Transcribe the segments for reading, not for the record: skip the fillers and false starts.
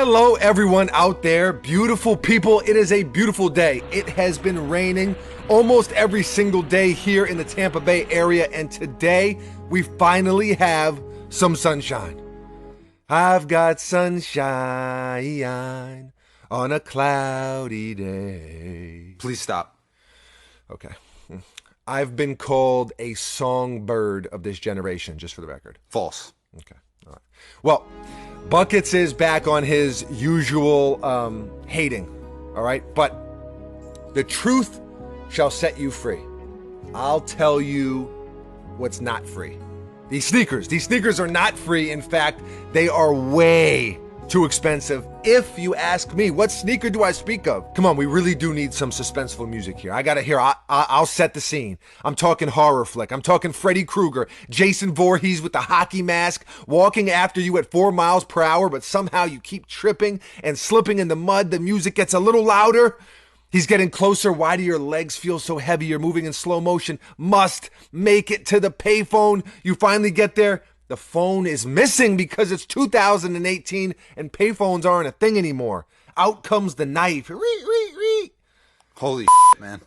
Hello everyone out there, beautiful people. It is a beautiful day. It has been raining almost every single day here in the Tampa Bay area, and today we finally have some sunshine. I've got sunshine on a cloudy day. Please stop. Okay. I've been called a songbird of this generation, just for the record. False. Okay. All right. Well, Buckets is back on his usual hating, all right? But the truth shall set you free. I'll tell you what's not free. These sneakers are not free. In fact, they are way too expensive. If you ask me, what sneaker do I speak of? Come on, we really do need some suspenseful music here. I'll set the scene. I'm talking horror flick. I'm talking Freddy Krueger, Jason Voorhees with the hockey mask, walking after you at 4 miles per hour, but somehow you keep tripping and slipping in the mud. The music gets a little louder. He's getting closer. Why do your legs feel so heavy? You're moving in slow motion. Must make it to the payphone. You finally get there. The phone is missing because it's 2018 and payphones aren't a thing anymore. Out comes the knife. Holy man.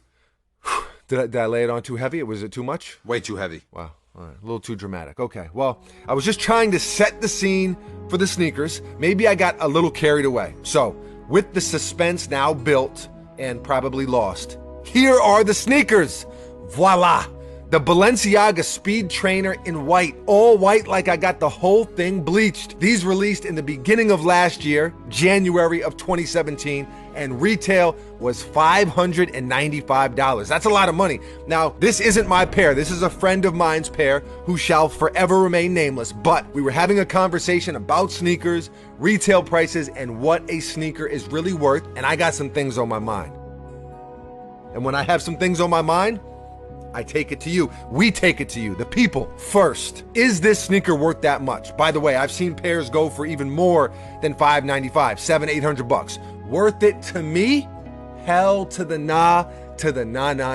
Did I lay it on too heavy? Was it too much? Way too heavy. Wow. All right. A little too dramatic. Okay. Well, I was just trying to set the scene for the sneakers. Maybe I got a little carried away. So, with the suspense now built and probably lost, here are the sneakers. Voila. The Balenciaga Speed Trainer in white, all white like I got the whole thing bleached. These released in the beginning of last year, January of 2017, and retail was $595. That's a lot of money. Now, this isn't my pair. This is a friend of mine's pair who shall forever remain nameless, but we were having a conversation about sneakers, retail prices, and what a sneaker is really worth, and I got some things on my mind. And when I have some things on my mind, I take it to you. We take it to you, the people. First, is this sneaker worth that much? By the way, I've seen pairs go for even more than $595, $700, $800. Worth it to me? Hell to the nah,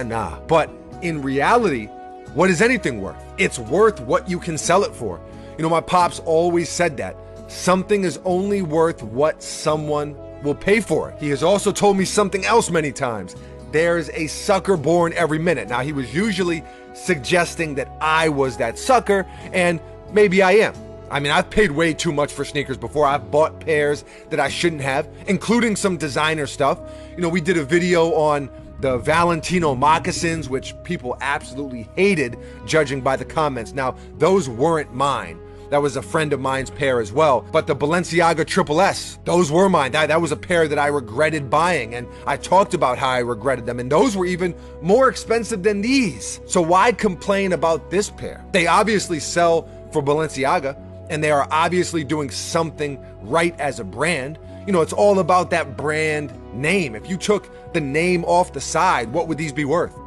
nah. But in reality, what is anything worth? It's worth what you can sell it for. You know, my pops always said that. Something is only worth what someone will pay for it. He has also told me something else many times. There's a sucker born every minute. Now, he was usually suggesting that I was that sucker, and maybe I am. I mean, I've paid way too much for sneakers before. I've bought pairs that I shouldn't have, including some designer stuff. You know, we did a video on the Valentino moccasins, which people absolutely hated, judging by the comments. Now, those weren't mine. That was a friend of mine's pair as well. But the Balenciaga Triple S, those were mine. That was a pair that I regretted buying, and I talked about how I regretted them, and those were even more expensive than these. So why complain about this pair? They obviously sell for Balenciaga, and they are obviously doing something right as a brand. You know, it's all about that brand name. If you took the name off the side, what would these be worth?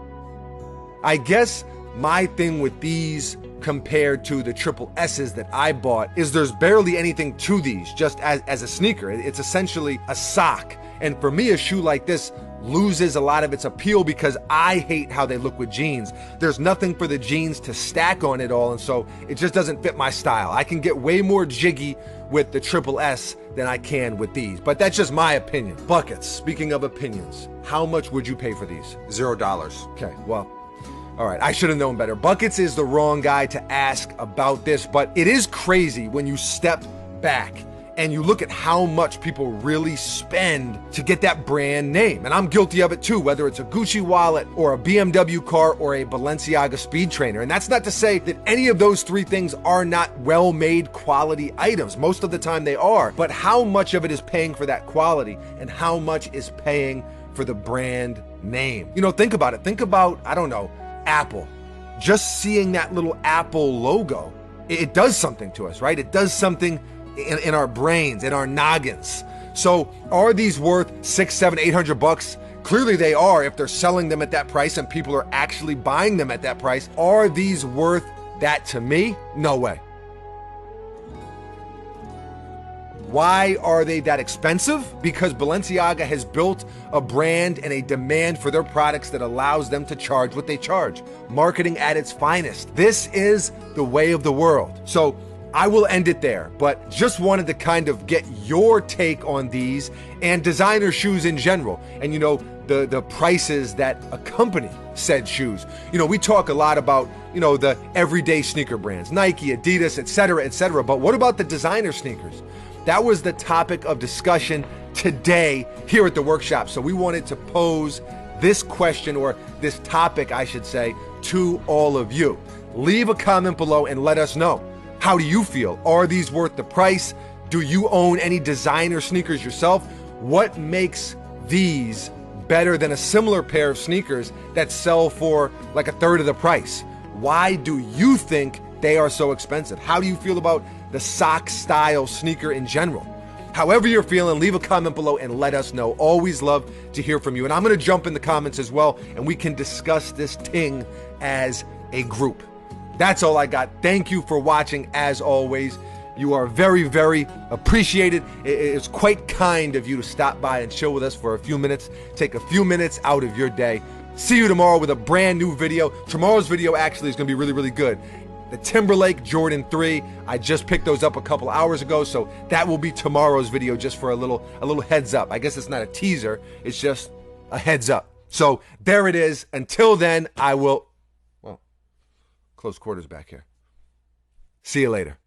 I guess my thing with these compared to the Triple S's that I bought is there's barely anything to these just as a sneaker. It's essentially a sock. And for me, a shoe like this loses a lot of its appeal because I hate how they look with jeans. There's nothing for the jeans to stack on it all, and so it just doesn't fit my style. I can get way more jiggy with the Triple S than I can with these, but that's just my opinion. Buckets, speaking of opinions, how much would you pay for these? $0. Okay, well, all right, I should have known better. Buckets is the wrong guy to ask about this, but it is crazy when you step back and you look at how much people really spend to get that brand name. And I'm guilty of it too, whether it's a Gucci wallet or a BMW car or a Balenciaga Speed Trainer. And that's not to say that any of those three things are not well-made quality items. Most of the time they are. But how much of it is paying for that quality and how much is paying for the brand name? You know, think about it. Think about, I don't know, Apple. Just seeing that little Apple logo, it does something to us, right? It does something in our brains, in our noggins. So are these worth $600, $700, $800? Clearly they are if they're selling them at that price and people are actually buying them at that price. Are these worth that to me? No way. Why are they that expensive? Because Balenciaga has built a brand and a demand for their products that allows them to charge what they charge. Marketing at its finest. This is the way of the world. So I will end it there, but just wanted to kind of get your take on these and designer shoes in general. And you know, the prices that accompany said shoes. You know, we talk a lot about, you know, the everyday sneaker brands, Nike, Adidas, etc., but what about the designer sneakers? That was the topic of discussion today here at the workshop. So we wanted to pose this question, or this topic, I should say, to all of you. Leave a comment below and let us know. How do you feel? Are these worth the price? Do you own any designer sneakers yourself? What makes these better than a similar pair of sneakers that sell for like a third of the price? Why do you think they are so expensive? How do you feel about the sock style sneaker in general? However you're feeling, leave a comment below and let us know. Always love to hear from you. And I'm going to jump in the comments as well, and we can discuss this thing as a group. That's all I got. Thank you for watching as always. You are very, very appreciated. It's quite kind of you to stop by and chill with us for a few minutes. Take a few minutes out of your day. See you tomorrow with a brand new video. Tomorrow's video actually is going to be really, really good. The Timberlake Jordan 3, I just picked those up a couple hours ago, so that will be tomorrow's video, just for a little heads up. I guess it's not a teaser, it's just a heads up. So there it is. Until then, I will, well, close quarters back here. See you later.